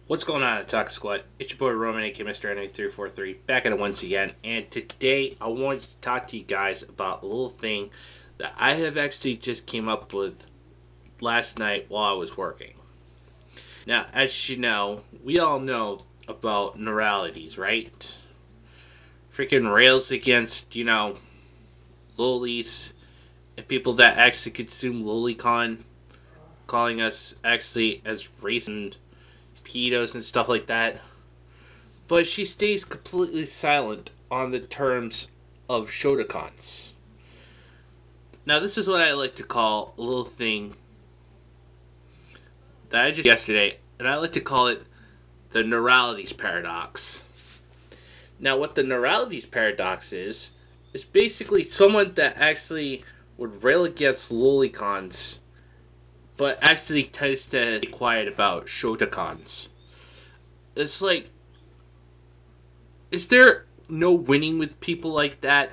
What's going on, Attack Squad? It's your boy Roman, aka Mr. Enemy 343, back at it once again. And today I wanted to talk to you guys about a little thing that I have actually just came up with last night while I was working. Now, as you know, we all know about Noralities, right? Freaking rails against, lolis and people that actually consume Lolicon, calling us actually as racist pedos and stuff like that. But she stays completely silent on the terms of Shotacons. Now, this is what I like to call a little thing that I just yesterday, and I like to call it the Noralities Paradox. Now, what the Noralities Paradox is basically someone that actually would rail against Lolicons, but actually tends to be quiet about Shotacons. It's like, is there no winning with people like that?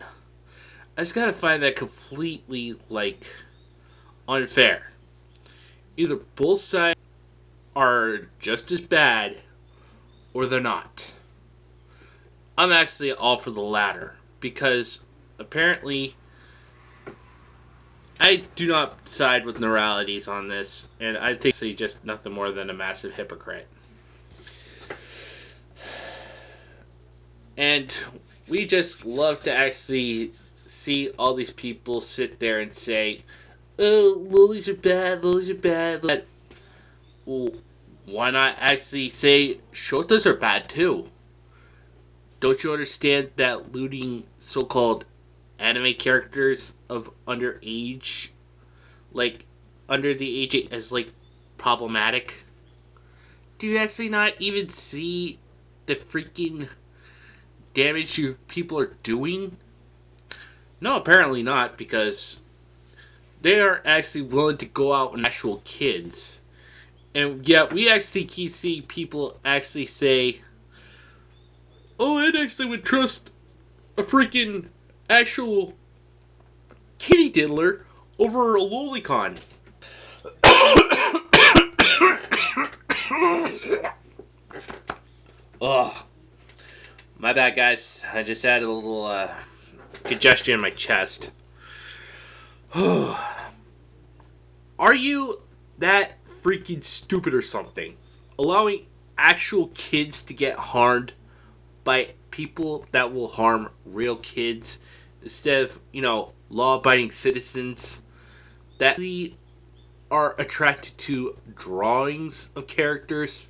I just gotta find that completely, unfair. Either both sides are just as bad, or they're not. I'm actually all for the latter, because apparently I do not side with Noralities on this, and I think he's just nothing more than a massive hypocrite. And we just love to actually see all these people sit there and say, oh, lilies are bad, lilies are bad. Well, why not actually say shotas are bad too? Don't you understand that looting so-called anime characters of underage, under the age is problematic? Do you actually not even see the freaking damage you people are doing? No, apparently not, because they are actually willing to go out and actual kids. And yet we actually keep seeing people actually say, oh, I actually would trust a freaking actual kitty diddler over a lolicon. Ugh. My bad, guys. I just had a little congestion in my chest. Are you that freaking stupid or something? Allowing actual kids to get harmed by people that will harm real kids instead of, law-abiding citizens that really are attracted to drawings of characters?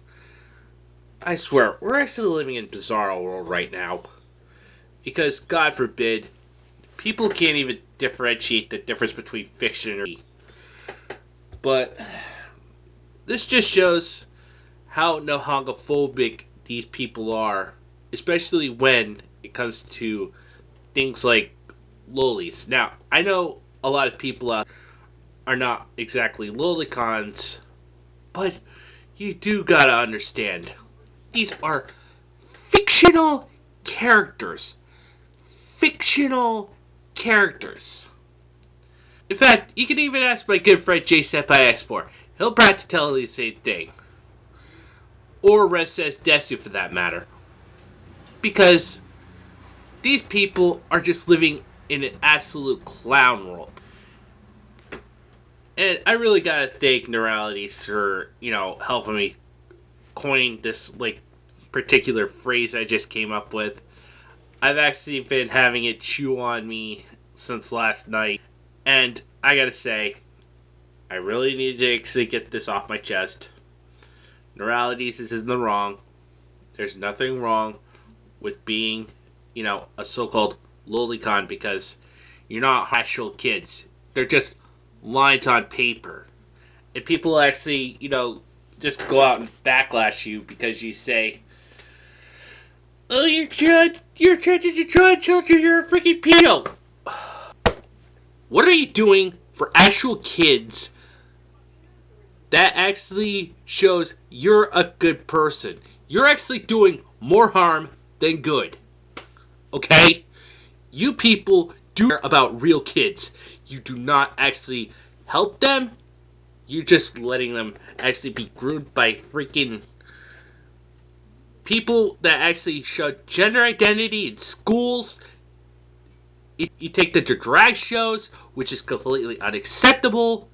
I swear, we're actually living in a bizarre world right now. Because, God forbid, people can't even differentiate the difference between fiction and reality. But this just shows how Nihongo-phobic these people are, especially when it comes to things like lolis. Now, I know a lot of people are not exactly lolicons, but you do gotta understand, these are fictional characters. Fictional characters. In fact, you can even ask my good friend J7X4. He'll probably tell you the same thing. Or Res Says Desu, for that matter. Because these people are just living in an absolute clown world. And I really gotta thank Noralities for, helping me coin this, particular phrase I just came up with. I've actually been having it chew on me since last night. And I gotta say, I really need to actually get this off my chest. Noralities is in the wrong. There's nothing wrong with being, a so-called lolicon, because you're not actual kids. They're just lines on paper. And people actually, just go out and backlash you because you say, oh, you're trying to draw children, you're a freaking pedo. What are you doing for actual kids that actually shows you're a good person? You're actually doing more harm than good. Okay? You people do care about real kids. You do not actually help them. You're just letting them actually be groomed by freaking people that actually show gender identity in schools. You take them to drag shows, which is completely unacceptable.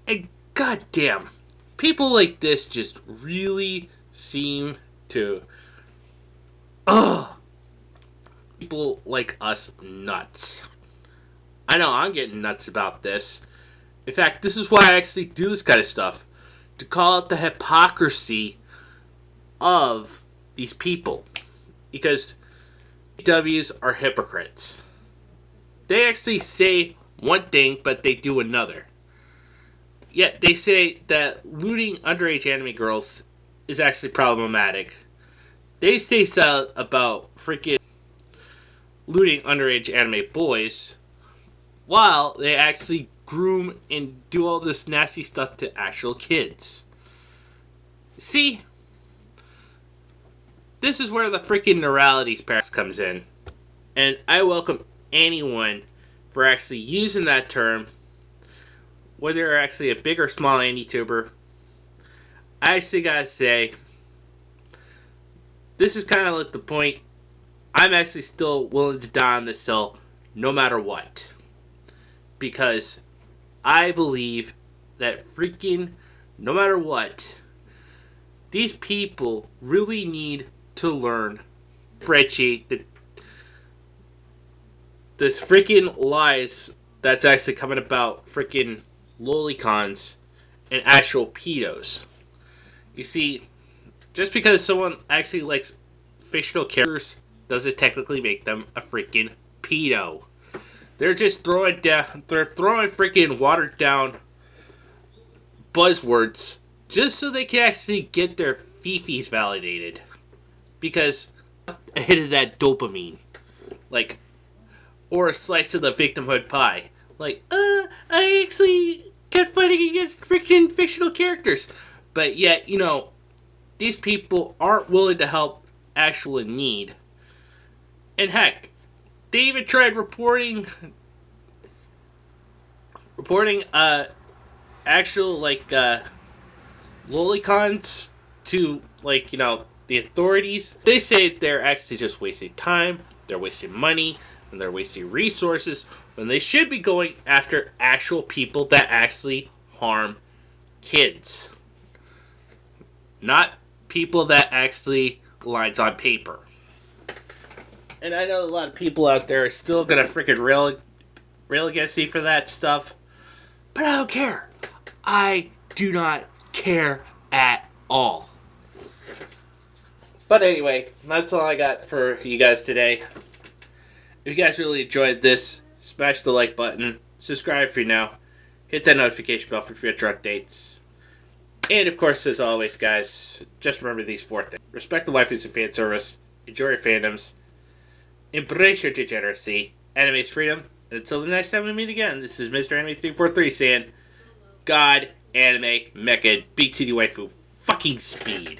And goddamn, people like this just really seem to people like us nuts. I know I'm getting nuts about this. In fact, this is why I actually do this kind of stuff. To call out the hypocrisy of these people. Because Ws are hypocrites. They actually say one thing, but they do another. Yet they say that looting underage anime girls is actually problematic. They say so about freaking looting underage anime boys, while they actually groom and do all this nasty stuff to actual kids. See? This is where the freaking Noralities Paradox comes in. And I welcome anyone for actually using that term, whether you're actually a big or small anti-tuber. I actually gotta say, this is kind of like the point. I'm actually still willing to die on this hill no matter what. Because I believe that freaking, no matter what, these people really need to learn, differentiate this freaking lies that's actually coming about freaking Lolicons and actual pedos. You see, just because someone actually likes fictional characters doesn't technically make them a freaking pedo. They're just throwing freaking watered down buzzwords just so they can actually get their fifis validated. Because a hit of that dopamine. Like, or a slice of the victimhood pie. Like, I actually kept fighting against freaking fictional characters. But yet, these people aren't willing to help actual in need. And heck, they even tried reporting actual Lolicons to the authorities. They say they're actually just wasting time, they're wasting money, and they're wasting resources when they should be going after actual people that actually harm kids. Not people that actually lines on paper. And I know a lot of people out there are still gonna freaking rail against me for that stuff. But I don't care. I do not care at all. But anyway, that's all I got for you guys today. If you guys really enjoyed this, smash the like button, subscribe for now, hit that notification bell for future updates. And of course, as always, guys, just remember these 4 things. Respect the waifus and fan service, enjoy your fandoms, embrace your degeneracy, anime's freedom, and until the next time we meet again, this is Mr. Anime 343 saying, God, anime, mecha, big titty waifu, fucking speed.